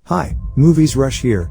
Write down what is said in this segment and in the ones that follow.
Hi, Movies Rush here.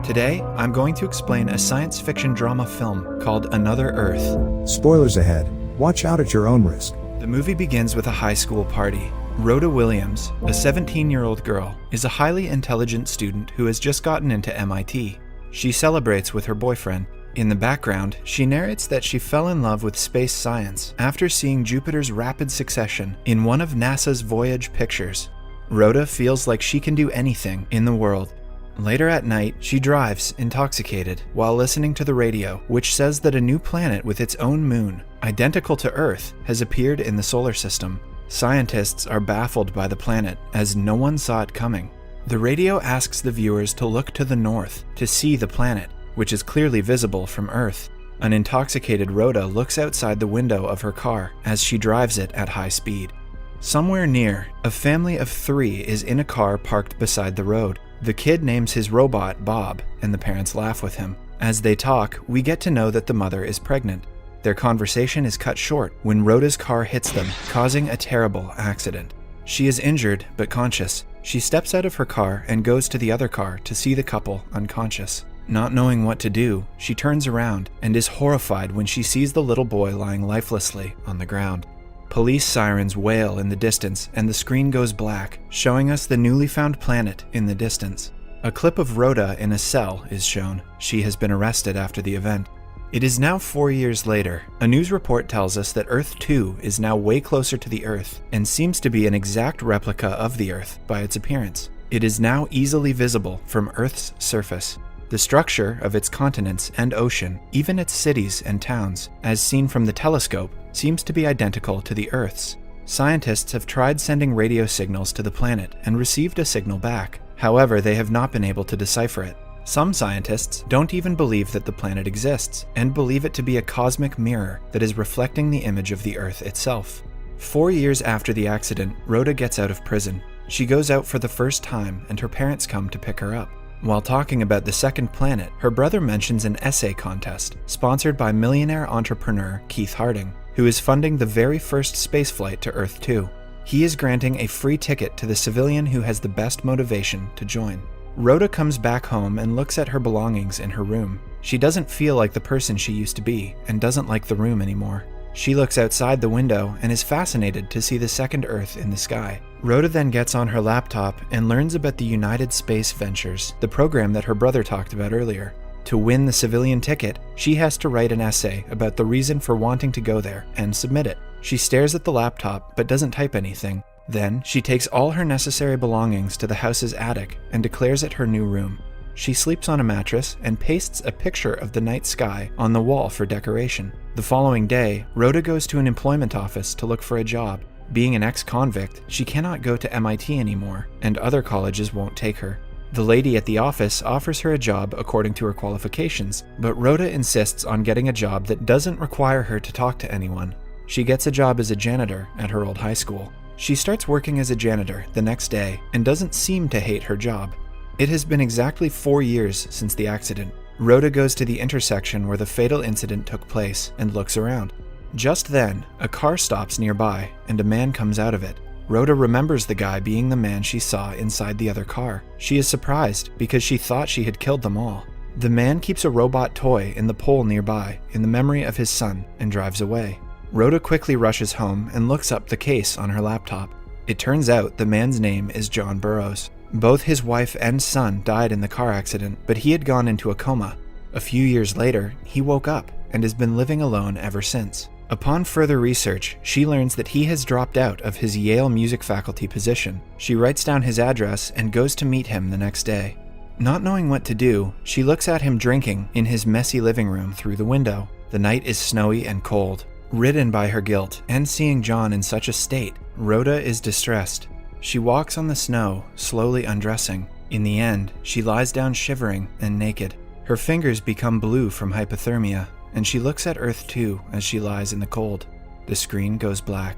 Today, I'm going to explain a science fiction drama film called Another Earth. Spoilers ahead. Watch out at your own risk. The movie begins with a high school party. Rhoda Williams, a 17-year-old girl, is a highly intelligent student who has just gotten into MIT. She celebrates with her boyfriend. In the background, she narrates that she fell in love with space science after seeing Jupiter's rapid succession in one of NASA's Voyage pictures. Rhoda feels like she can do anything in the world. Later at night, she drives, intoxicated, while listening to the radio, which says that a new planet with its own moon, identical to Earth, has appeared in the solar system. Scientists are baffled by the planet, as no one saw it coming. The radio asks the viewers to look to the north to see the planet, which is clearly visible from Earth. An intoxicated Rhoda looks outside the window of her car as she drives it at high speed. Somewhere near, a family of 3 is in a car parked beside the road. The kid names his robot Bob, and the parents laugh with him. As they talk, we get to know that the mother is pregnant. Their conversation is cut short when Rhoda's car hits them, causing a terrible accident. She is injured, but conscious. She steps out of her car and goes to the other car to see the couple unconscious. Not knowing what to do, she turns around and is horrified when she sees the little boy lying lifelessly on the ground. Police sirens wail in the distance and the screen goes black, showing us the newly found planet in the distance. A clip of Rhoda in a cell is shown. She has been arrested after the event. It is now 4 years later. A news report tells us that Earth 2 is now way closer to the Earth and seems to be an exact replica of the Earth by its appearance. It is now easily visible from Earth's surface. The structure of its continents and ocean, even its cities and towns, as seen from the telescope, seems to be identical to the Earth's. Scientists have tried sending radio signals to the planet and received a signal back. However, they have not been able to decipher it. Some scientists don't even believe that the planet exists and believe it to be a cosmic mirror that is reflecting the image of the Earth itself. 4 years after the accident, Rhoda gets out of prison. She goes out for the first time and her parents come to pick her up. While talking about the second planet, her brother mentions an essay contest sponsored by millionaire entrepreneur Keith Harding, who is funding the very first spaceflight to Earth 2. He is granting a free ticket to the civilian who has the best motivation to join. Rhoda comes back home and looks at her belongings in her room. She doesn't feel like the person she used to be and doesn't like the room anymore. She looks outside the window and is fascinated to see the second Earth in the sky. Rhoda then gets on her laptop and learns about the United Space Ventures, the program that her brother talked about earlier. To win the civilian ticket, she has to write an essay about the reason for wanting to go there and submit it. She stares at the laptop but doesn't type anything. Then, she takes all her necessary belongings to the house's attic and declares it her new room. She sleeps on a mattress and pastes a picture of the night sky on the wall for decoration. The following day, Rhoda goes to an employment office to look for a job. Being an ex-convict, she cannot go to MIT anymore, and other colleges won't take her. The lady at the office offers her a job according to her qualifications, but Rhoda insists on getting a job that doesn't require her to talk to anyone. She gets a job as a janitor at her old high school. She starts working as a janitor the next day and doesn't seem to hate her job. It has been exactly 4 years since the accident. Rhoda goes to the intersection where the fatal incident took place and looks around. Just then, a car stops nearby and a man comes out of it. Rhoda remembers the guy being the man she saw inside the other car. She is surprised because she thought she had killed them all. The man keeps a robot toy in the pole nearby in the memory of his son and drives away. Rhoda quickly rushes home and looks up the case on her laptop. It turns out the man's name is John Burroughs. Both his wife and son died in the car accident, but he had gone into a coma. A few years later, he woke up and has been living alone ever since. Upon further research, she learns that he has dropped out of his Yale music faculty position. She writes down his address and goes to meet him the next day. Not knowing what to do, she looks at him drinking in his messy living room through the window. The night is snowy and cold. Ridden by her guilt and seeing John in such a state, Rhoda is distressed. She walks on the snow, slowly undressing. In the end, she lies down shivering and naked. Her fingers become blue from hypothermia, and she looks at Earth 2 as she lies in the cold. The screen goes black.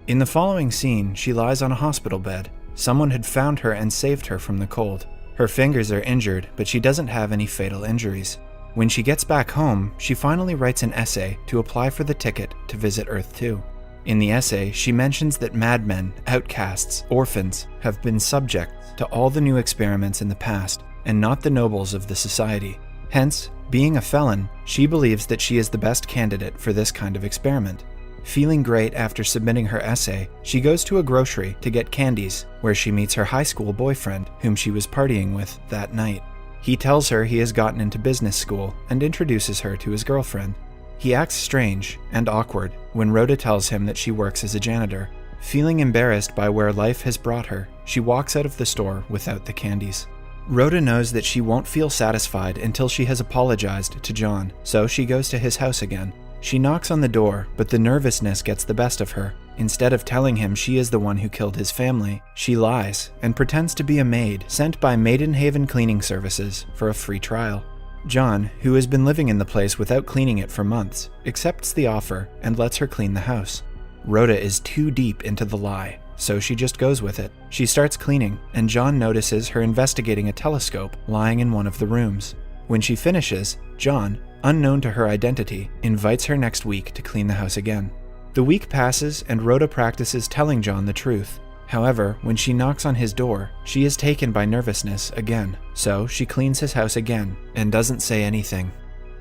In the following scene, she lies on a hospital bed. Someone had found her and saved her from the cold. Her fingers are injured, but she doesn't have any fatal injuries. When she gets back home, she finally writes an essay to apply for the ticket to visit Earth 2. In the essay, she mentions that madmen, outcasts, orphans have been subject to all the new experiments in the past, and not the nobles of the society. Hence, being a felon, she believes that she is the best candidate for this kind of experiment. Feeling great after submitting her essay, she goes to a grocery to get candies, where she meets her high school boyfriend, whom she was partying with that night. He tells her he has gotten into business school and introduces her to his girlfriend. He acts strange and awkward when Rhoda tells him that she works as a janitor. Feeling embarrassed by where life has brought her, she walks out of the store without the candies. Rhoda knows that she won't feel satisfied until she has apologized to John, so she goes to his house again. She knocks on the door, but the nervousness gets the best of her. Instead of telling him she is the one who killed his family, she lies and pretends to be a maid sent by Maidenhaven Cleaning Services for a free trial. John, who has been living in the place without cleaning it for months, accepts the offer and lets her clean the house. Rhoda is too deep into the lie, so she just goes with it. She starts cleaning, and John notices her investigating a telescope lying in one of the rooms. When she finishes, John, unknown to her identity, invites her next week to clean the house again. The week passes and Rhoda practices telling John the truth. However, when she knocks on his door, she is taken by nervousness again, so she cleans his house again and doesn't say anything.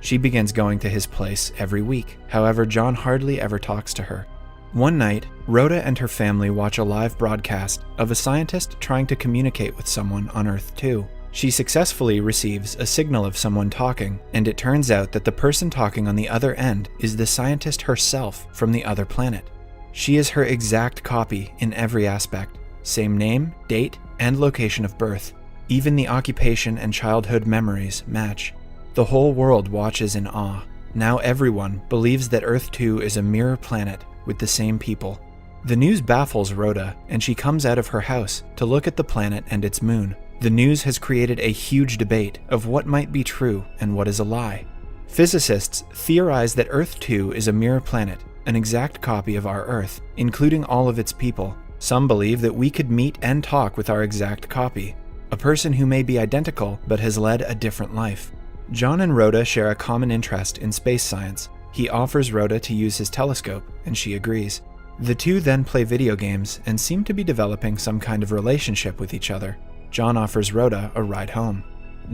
She begins going to his place every week. However, John hardly ever talks to her. One night, Rhoda and her family watch a live broadcast of a scientist trying to communicate with someone on Earth 2. She successfully receives a signal of someone talking, and it turns out that the person talking on the other end is the scientist herself from the other planet. She is her exact copy in every aspect. Same name, date, and location of birth. Even the occupation and childhood memories match. The whole world watches in awe. Now everyone believes that Earth 2 is a mirror planet with the same people. The news baffles Rhoda, and she comes out of her house to look at the planet and its moon. The news has created a huge debate of what might be true and what is a lie. Physicists theorize that Earth 2 is a mirror planet, an exact copy of our Earth, including all of its people. Some believe that we could meet and talk with our exact copy, a person who may be identical but has led a different life. John and Rhoda share a common interest in space science. He offers Rhoda to use his telescope, and she agrees. The two then play video games and seem to be developing some kind of relationship with each other. John offers Rhoda a ride home.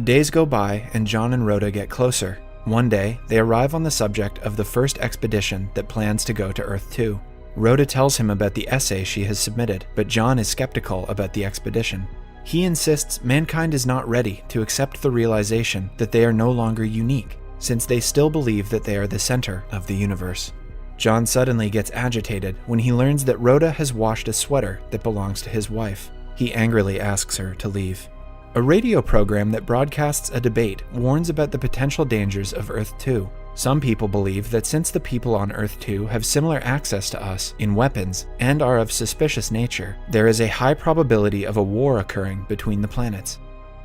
Days go by and John and Rhoda get closer. One day, they arrive on the subject of the first expedition that plans to go to Earth 2. Rhoda tells him about the essay she has submitted, but John is skeptical about the expedition. He insists mankind is not ready to accept the realization that they are no longer unique, since they still believe that they are the center of the universe. John suddenly gets agitated when he learns that Rhoda has washed a sweater that belongs to his wife. He angrily asks her to leave. A radio program that broadcasts a debate warns about the potential dangers of Earth 2. Some people believe that since the people on Earth 2 have similar access to us in weapons and are of suspicious nature, there is a high probability of a war occurring between the planets.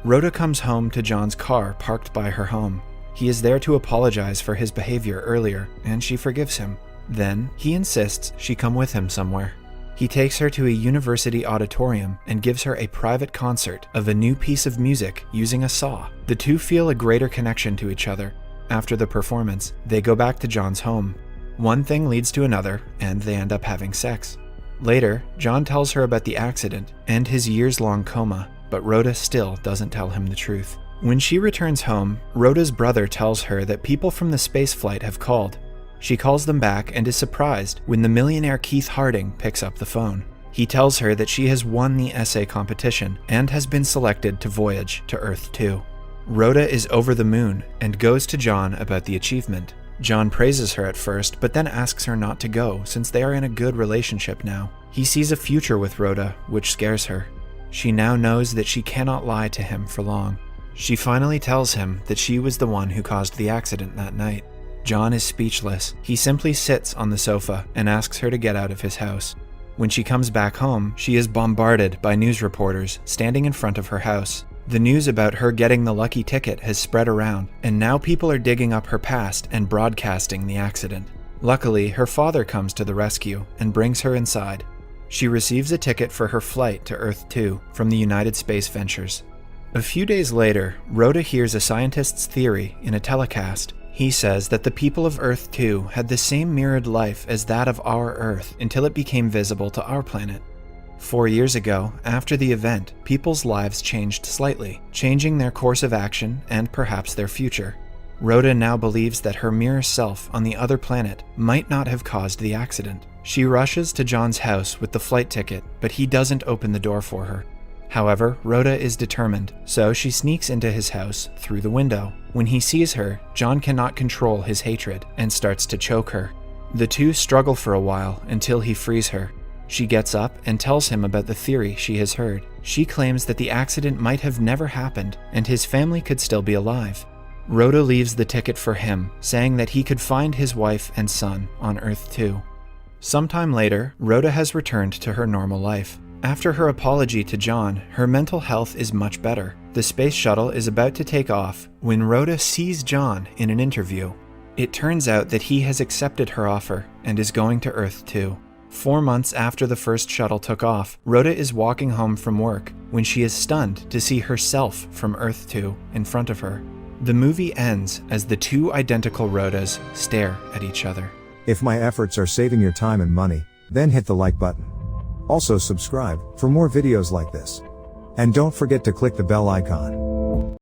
Rhoda comes home to John's car parked by her home. He is there to apologize for his behavior earlier, and she forgives him. Then, he insists she come with him somewhere. He takes her to a university auditorium and gives her a private concert of a new piece of music using a saw. The two feel a greater connection to each other. After the performance, they go back to John's home. One thing leads to another, and they end up having sex. Later, John tells her about the accident and his years-long coma, but Rhoda still doesn't tell him the truth. When she returns home, Rhoda's brother tells her that people from the space flight have called. She calls them back and is surprised when the millionaire Keith Harding picks up the phone. He tells her that she has won the essay competition and has been selected to voyage to Earth 2. Rhoda is over the moon and goes to John about the achievement. John praises her at first, but then asks her not to go since they are in a good relationship now. He sees a future with Rhoda, which scares her. She now knows that she cannot lie to him for long. She finally tells him that she was the one who caused the accident that night. John is speechless. He simply sits on the sofa and asks her to get out of his house. When she comes back home, she is bombarded by news reporters standing in front of her house. The news about her getting the lucky ticket has spread around, and now people are digging up her past and broadcasting the accident. Luckily, her father comes to the rescue and brings her inside. She receives a ticket for her flight to Earth 2 from the United Space Ventures. A few days later, Rhoda hears a scientist's theory in a telecast. He says that the people of Earth 2 had the same mirrored life as that of our Earth until it became visible to our planet. 4 years ago, after the event, people's lives changed slightly, changing their course of action and perhaps their future. Rhoda now believes that her mirror self on the other planet might not have caused the accident. She rushes to John's house with the flight ticket, but he doesn't open the door for her. However, Rhoda is determined, so she sneaks into his house through the window. When he sees her, John cannot control his hatred and starts to choke her. The two struggle for a while until he frees her. She gets up and tells him about the theory she has heard. She claims that the accident might have never happened and his family could still be alive. Rhoda leaves the ticket for him, saying that he could find his wife and son on Earth 2. Sometime later, Rhoda has returned to her normal life. After her apology to John, her mental health is much better. The space shuttle is about to take off when Rhoda sees John in an interview. It turns out that he has accepted her offer and is going to Earth 2. 4 months after the first shuttle took off, Rhoda is walking home from work when she is stunned to see herself from Earth 2 in front of her. The movie ends as the two identical Rhodas stare at each other. If my efforts are saving your time and money, then hit the like button. Also subscribe for more videos like this. And don't forget to click the bell icon.